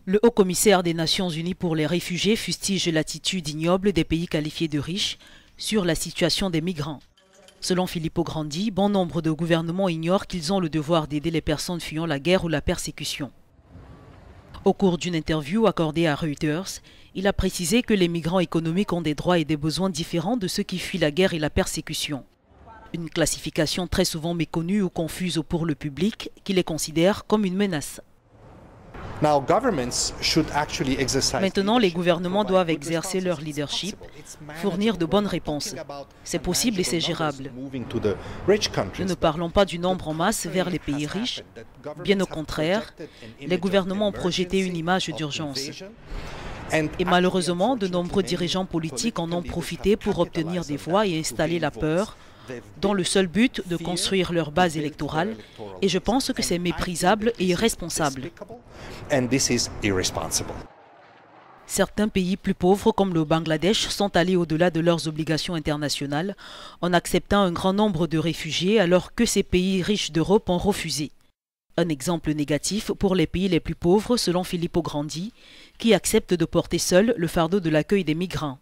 Le haut-commissaire des Nations Unies pour les réfugiés fustige l'attitude ignoble des pays qualifiés de riches sur la situation des migrants. Selon Filippo Grandi, bon nombre de gouvernements ignorent qu'ils ont le devoir d'aider les personnes fuyant la guerre ou la persécution. Au cours d'une interview accordée à Reuters, il a précisé que les migrants économiques ont des droits et des besoins différents de ceux qui fuient la guerre et la persécution. Une classification très souvent méconnue ou confuse pour le public qui les considère comme une menace. Maintenant, les gouvernements doivent exercer leur leadership, fournir de bonnes réponses. C'est possible et c'est gérable. Nous ne parlons pas du nombre en masse vers les pays riches. Bien au contraire, les gouvernements ont projeté une image d'urgence. Et malheureusement, de nombreux dirigeants politiques en ont profité pour obtenir des voix et installer la peur, dans le seul but de construire leur base électorale, et je pense que c'est méprisable et irresponsable. Certains pays plus pauvres comme le Bangladesh sont allés au-delà de leurs obligations internationales en acceptant un grand nombre de réfugiés alors que ces pays riches d'Europe ont refusé. Un exemple négatif pour les pays les plus pauvres selon Filippo Grandi, qui acceptent de porter seuls le fardeau de l'accueil des migrants.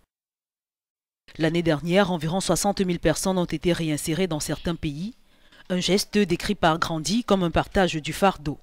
L'année dernière, environ 60 000 personnes ont été réinsérées dans certains pays, un geste décrit par Grandi comme un partage du fardeau.